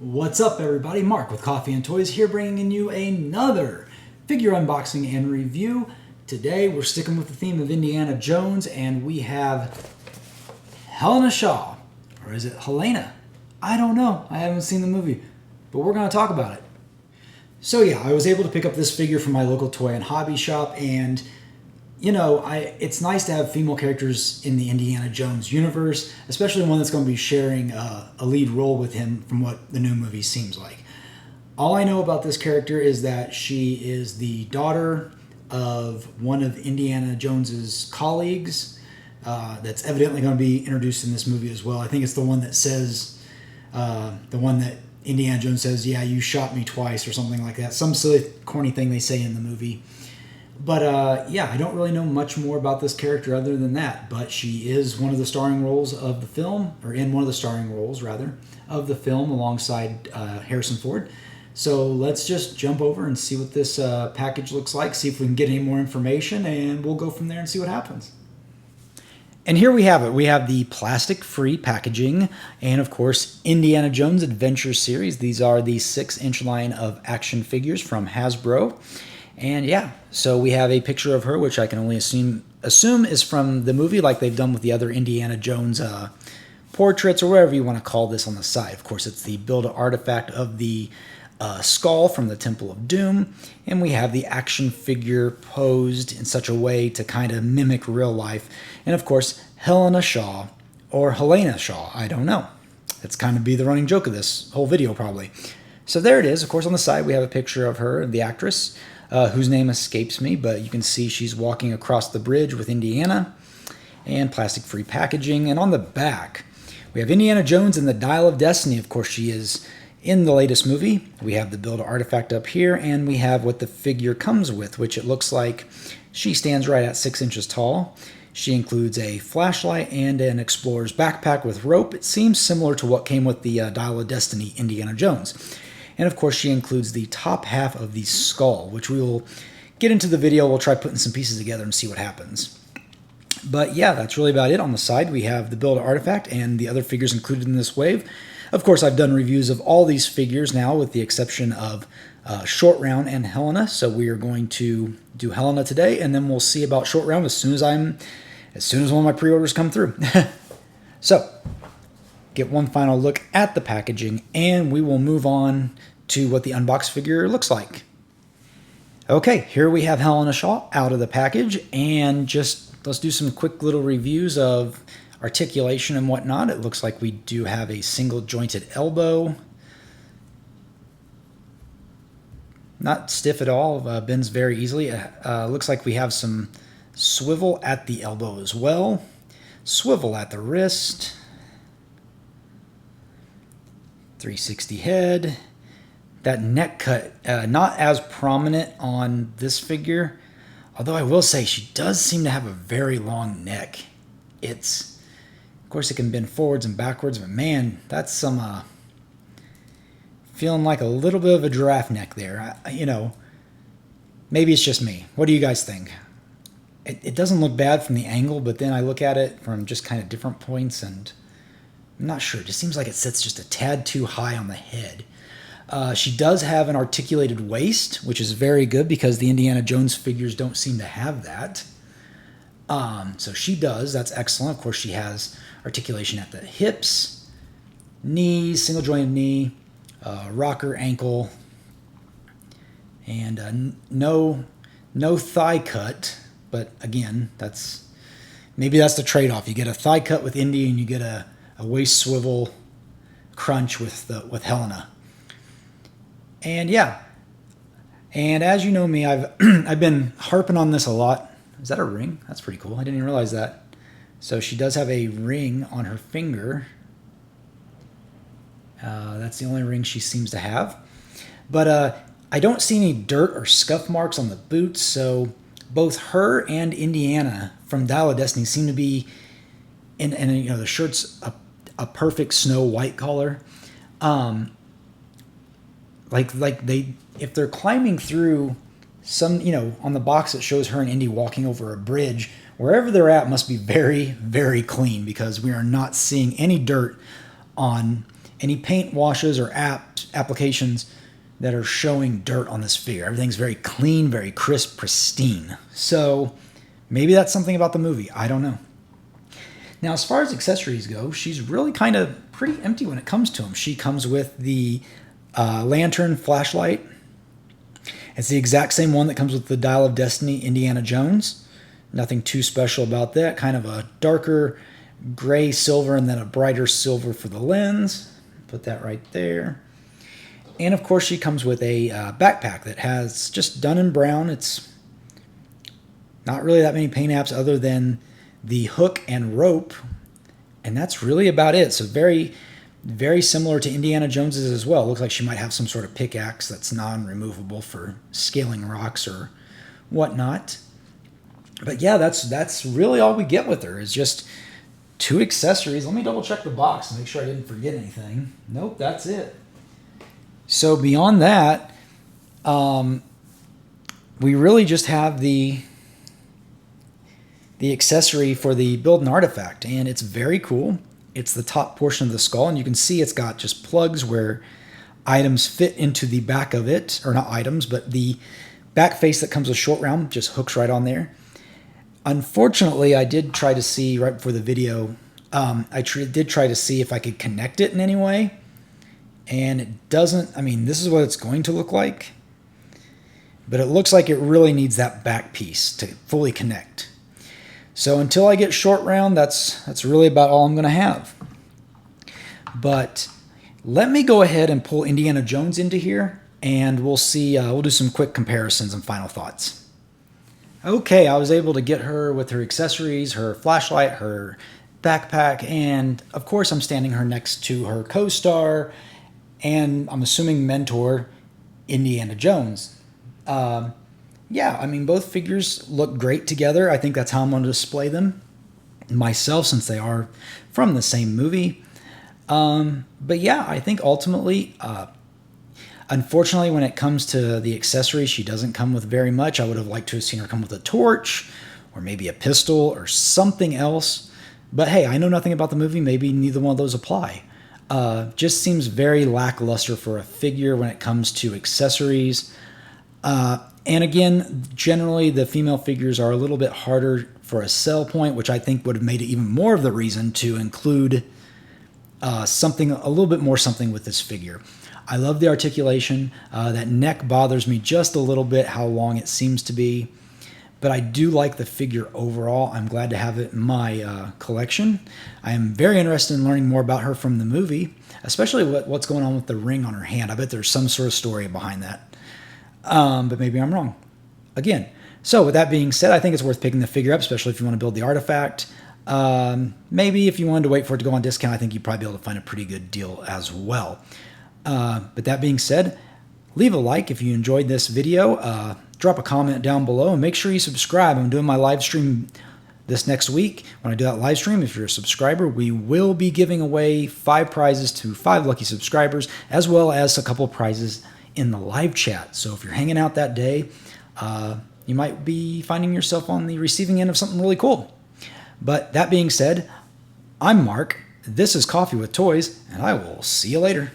What's up, everybody? Mark with Coffee&Toys here, bringing you another figure unboxing and review. Today we're sticking with the theme of Indiana Jones, and we have Helena Shaw, or is it Helena? I don't know. I haven't seen the movie, but we're going to talk about it. So yeah, I was able to pick up this figure from my local toy and hobby shop, and you know, it's nice to have female characters in the Indiana Jones universe, especially one that's going to be sharing a lead role with him from what the new movie seems like. All I know about this character is that she is the daughter of one of Indiana Jones's colleagues that's evidently going to be introduced in this movie as well. I think it's the one that says, the one that Indiana Jones says, "Yeah, you shot me twice," or something like that. Some silly, corny thing they say in the movie. But yeah, I don't really know much more about this character other than that. But she is one of the starring roles of the film, or in one of the starring roles, rather, of the film alongside Harrison Ford. So let's just jump over and see what this package looks like, see if we can get any more information, and we'll go from there and see what happens. And here we have it. We have the plastic-free packaging and, of course, Indiana Jones Adventure Series. These are the 6-inch line of action figures from Hasbro. And yeah, so we have a picture of her, which I can only assume is from the movie, like they've done with the other Indiana Jones portraits, or whatever you want to call this on the side. Of course, it's the build-a-artifact of the skull from the Temple of Doom. And we have the action figure posed in such a way to kind of mimic real life. And of course, Helena Shaw, or Helena Shaw, I don't know. That's kind of be the running joke of this whole video, probably. So there it is. Of course, on the side, we have a picture of her, the actress, whose name escapes me, but you can see she's walking across the bridge with Indiana, and plastic-free packaging. And on the back, we have Indiana Jones and the Dial of Destiny. Of course, she is in the latest movie. We have the build-a-artifact up here, and we have what the figure comes with, which it looks like she stands right at 6 inches tall. She includes a flashlight and an explorer's backpack with rope. It seems similar to what came with the Dial of Destiny Indiana Jones. And of course, she includes the top half of the skull, which we will get into the video. We'll try putting some pieces together and see what happens. But yeah, that's really about it. On the side, we have the build-a-artifact and the other figures included in this wave. Of course, I've done reviews of all these figures now, with the exception of Short Round and Helena. So we are going to do Helena today, and then we'll see about Short Round as soon as one of my pre-orders come through. So, get one final look at the packaging, and we will move on to what the unboxed figure looks like. Okay, here we have Helena Shaw out of the package, and just let's do some quick little reviews of articulation and whatnot. It looks like we do have a single jointed elbow. Not stiff at all, bends very easily. Looks like we have some swivel at the elbow as well. Swivel at the wrist. 360 head. That neck cut, not as prominent on this figure, although I will say she does seem to have a very long neck. Of course, it can bend forwards and backwards, but man, that's some, feeling like a little bit of a giraffe neck there. You know, maybe it's just me. What do you guys think? It doesn't look bad from the angle, but then I look at it from just kind of different points, and I'm not sure. It just seems like it sits just a tad too high on the head. She does have an articulated waist, which is very good because the Indiana Jones figures don't seem to have that. So she does. That's excellent. Of course, she has articulation at the hips, knees, single jointed knee, rocker ankle, and no thigh cut. But again, maybe that's the trade-off. You get a thigh cut with Indy, and you get a waist swivel crunch with Helena. And yeah, and as you know me, I've been harping on this a lot. Is that a ring? That's pretty cool. I didn't even realize that. So she does have a ring on her finger. That's the only ring she seems to have. But I don't see any dirt or scuff marks on the boots. So both her and Indiana from Dial of Destiny seem to be and you know, the shirt's a perfect snow white color. If they're climbing through some, you know, on the box it shows her and Indy walking over a bridge, wherever they're at must be very, very clean, because we are not seeing any dirt on any paint washes or applications that are showing dirt on this figure. Everything's very clean, very crisp, pristine. So maybe that's something about the movie. I don't know. Now, as far as accessories go, she's really kind of pretty empty when it comes to them. She comes with the lantern flashlight. It's the exact same one that comes with the Dial of Destiny Indiana Jones. Nothing too special about that. Kind of a darker gray silver and then a brighter silver for the lens. Put that right there. And of course she comes with a backpack that has just done in brown. It's not really that many paint apps other than the hook and rope. And that's really about it. So very, very similar to Indiana Jones's as well. Looks like she might have some sort of pickaxe that's non-removable for scaling rocks or whatnot. But yeah, that's really all we get with her is just 2 accessories. Let me double check the box and make sure I didn't forget anything. Nope, that's it. So beyond that, we really just have the accessory for the build an artifact, and it's very cool. It's the top portion of the skull, and you can see it's got just plugs where items fit into the back of it, or not items, but the back face that comes with short round just hooks right on there. Unfortunately, I did try to see right before the video, did try to see if I could connect it in any way, and it doesn't. I mean, this is what it's going to look like, but it looks like it really needs that back piece to fully connect. So until I get short round, that's really about all I'm going to have. But let me go ahead and pull Indiana Jones into here, and we'll see. We'll do some quick comparisons and final thoughts. Okay, I was able to get her with her accessories, her flashlight, her backpack, and of course I'm standing her next to her co-star, and I'm assuming mentor, Indiana Jones. Yeah, I mean, both figures look great together. I think that's how I'm going to display them myself, since they are from the same movie. But yeah, I think ultimately, unfortunately, when it comes to the accessories, she doesn't come with very much. I would have liked to have seen her come with a torch or maybe a pistol or something else. But hey, I know nothing about the movie. Maybe neither one of those apply. Just seems very lackluster for a figure when it comes to accessories. And again, generally the female figures are a little bit harder for a sell point, which I think would have made it even more of the reason to include something, a little bit more something with this figure. I love the articulation. That neck bothers me just a little bit, how long it seems to be. But I do like the figure overall. I'm glad to have it in my collection. I am very interested in learning more about her from the movie, especially what's going on with the ring on her hand. I bet there's some sort of story behind that. But maybe I'm wrong. Again, so with that being said, I think it's worth picking the figure up, especially if you want to build the artifact. Maybe if you wanted to wait for it to go on discount, I think you'd probably be able to find a pretty good deal as well. But that being said, leave a like if you enjoyed this video. Drop a comment down below and make sure you subscribe. I'm doing my live stream this next week. When I do that live stream, if you're a subscriber, we will be giving away 5 prizes to 5 lucky subscribers, as well as a couple of prizes in the live chat. So if you're hanging out that day, you might be finding yourself on the receiving end of something really cool. But that being said, I'm Mark. This is Coffee with Toys, and I will see you later.